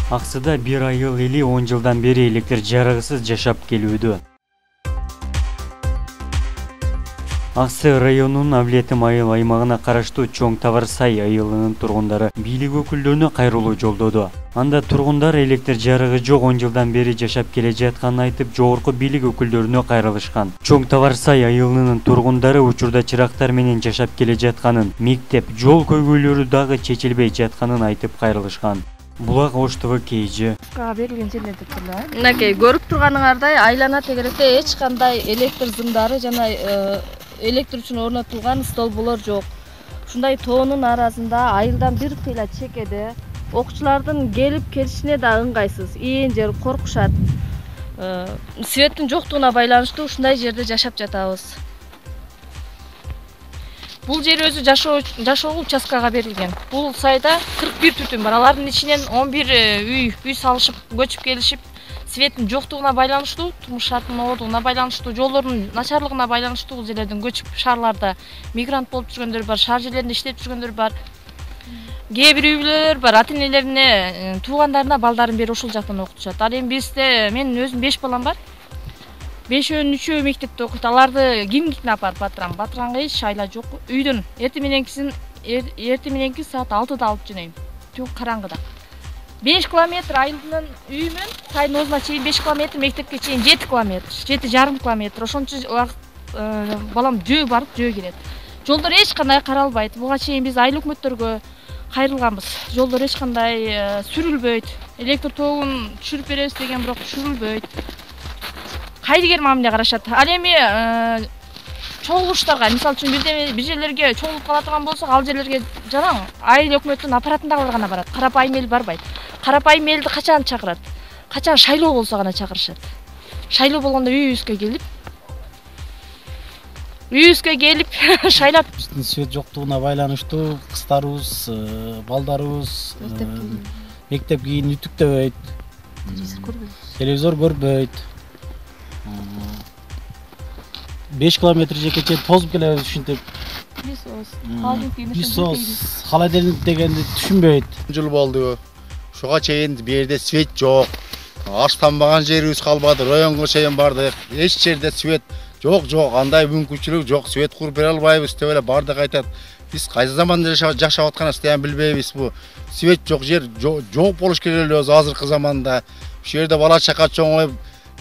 Аксыда бир айыл эли 10 жылдан бери электр жарыгысыз жашап келүүдө. Аксы районунун Авлетим айыл аймагына караштуу Чоң Таварсай айылынын тургундары бийлик өкүлдөрүнө кайрылуу жолдоду. Анда тургундар электр жарыгы жок 10 жылдан бери жашап келе жатканын айтып, жогорку бийлик өкүлдөрүнө кайрылышкан. Чоң Таварсай айылынын тургундары учурда чырактар менен жашап келе жатканын, мектеп, жол көйгөйлөрү дагы чечилбей жатканын айтып кайрылышкан. Булак Оштова KG. Берилген жерлерде турла. Мынакей көрүп турганыңардай айлана тегеректе эч кандай электр зымдары жана электр үчүн орнотулган столболор жок. Ушундай тоонун арасында айылдан бир кыйла чекеде окуучулардын келип келишине да ыңгайсыз. Ийин жер коркушат. Светтин жоктугуна байланыштуу ушундай жерде жашап жатабыз. Бул жер өзү жашоо участкага берилген. Бул сайда 41 түтүн бар. Алардын ичинен 11 үй салышып, көчүп келишип, светтин жоктугуна байланыштуу, турмуш шартынын оодугуна байланыштуу, жолдордун начарлыгына байланыштуу бул жерлерден көчүп шаарларда мигрант болуп жүргөндөр бар, шаар жерлеринде иштеп жүргөндөр бар. Кээ бир үй бүлөлөр бар, ата-энелерине, туугандарына балдарын берип ошол жактан окутушат. Ал эми бизде мен өзүм 5 балам бар. 5-өн 3-өө мектепте окуйт. Аларды кимдикине апарып батырам. Батыранга эч айла жок. Үйдөн эртең мененки саат 6-да алып жөнөйм. Түн караңгыда. 5 километр айылдын үйүмөн сайдын оозуна чейин 5 километр, мектепке чейин 7 километр, 7,5 километр. Ошончо балам жөө барып, жөө келет. Жолдор эч кандай каралбайт. Буга чейин биз айыл өкмөттөргө кайрылганбыз. Жолдор эч кандай сүрүлбөйт. Электр тогун түшүрүп беребиз деген бирок түшүрүлбөйт. Кайдыгер мамиле карашат. Ал эми чогулуштарга, мисалы үчүн бир жерлерге чогулуп кала турган болсок, ал жерлерге жараң айыл өкмөттүн аппаратындагылар гана барат. Карапайым эл барбайт. Карапайым элди качан чакырат? Качан шайлоо болсо гана чакырышат. Шайлоо болгондо үйүбүзгө келип шайлап. Биздин свет жоктугуна байланыштуу кыздарыбыз, балдарыбыз мектеп кийин үтүктөбөйт. Телевизор көрбөйт. 5 километр жеке чейин тозуп келебиз ушинтип. Бисос, холодильник дегенди түшүнбөйт. Жыл болду. Ушуга чейин бу жерде свет жок. Аштанбаган жерибиз калбады. Районго чейин бардык. Эч жерде свет жок, андай мүмкүнчүлүк жок. Свет куруп бере албайбыз деп эле бардык айтат. Биз кайсы заманда жашап атканыбызды да билбейбиз. Бу свет жок жер жок болуш керек эле өзү азыркы заманда. Ушул жерде бала чака чоңоюп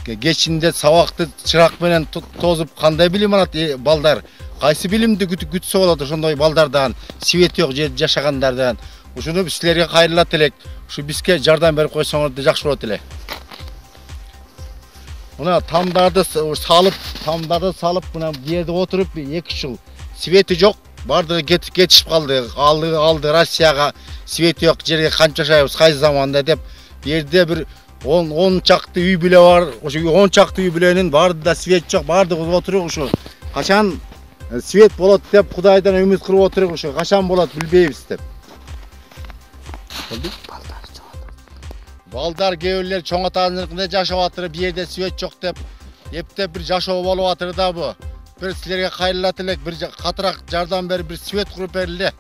кечинде сабакты чырак менен тозуп кандай билим алат балдар? Кайсы билимди күтсө болот ошондой балдардан, свет жок жерде жашагандардан. Ушуну биз силерге кайрылат элек. Ушу бизге жардам берип койсоңор жакшы болот эле. Мына тамдарды салып, мына бу жерде отуруп 2 жыл свети жок, бардыгы кетишип калды. Алды Россияга свет жок жерге канча жашайбыз, кайсы заманда деп. Бу жерде бир 10 чакты үй бүлө бар. Ошо 10 чакты үй бүлөнүн бардыгында свет жок, бардыгы отуруп ушу. Качан свет болот деп Кудайдан үмүт кылып отуруп, ушу качан болот билбейбиз деп. Балдар кээ чоң аталарында жашап атыр, бу жерде свет жок деп, эптеп бир жашоо болуп атыр да бу. Бир силерге кайрылат элек, бир катыраак жардам берип, бир свет куруп берилди.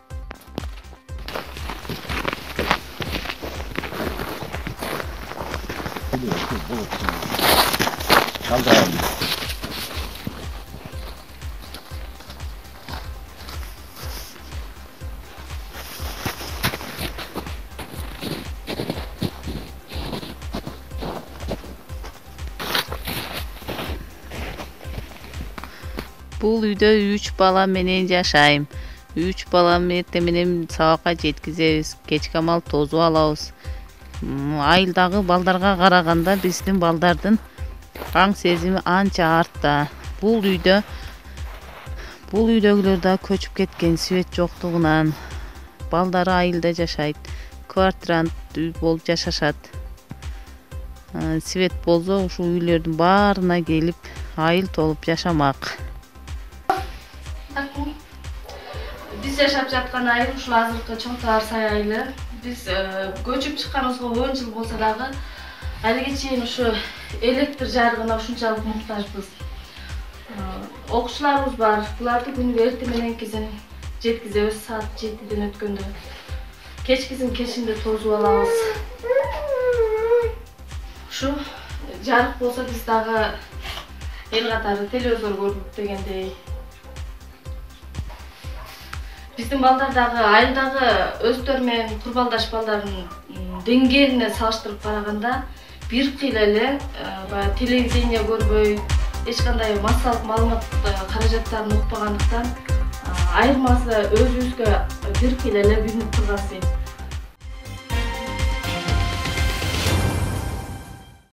Бул үйдө 3 бала менен жашайм. 3 балам эртең менен сабакка жеткизебиз, кечки амал тозуп алабыз. Айылдагы балдарга караганда биздин балдардын аң сезими анча артта. Бул үйдөгүлөр да көчүп кеткен свет жоктугунан. Балдары айылда жашайт, квартирант үй болуп жашашат. Свет болсо ушул үйлөрдүн баарына келип айыл толуп жашамак. Биз жашап жаткан айыл ушул азыркы Чоң Таварсай айылы. Биз көчүп чыкканыбызга 10 жыл болсо дагы алиге чейин ушу электр жарыгына ушунчалык муктажбыз. Окуучуларыбыз бар. Буларды күнүгө эртең мененкисин жеткизебиз саат 7-ден өткөндө. Кечкисин кечинде тозуп алабыз. ушу жарык болсо биз дагы эл катары телевизор көрдүк дегендей. Биздин балдар дагы айылдагы өздөрү менен курбалдаш балдардын деңгээлине салыштырып караганда бир кыйла эле баягы телевидение көрбөй, эч кандай массалык маалымат каражаттарын укпагандыктан айырмасы өзүбүзгө бир кыйла эле билинип турган.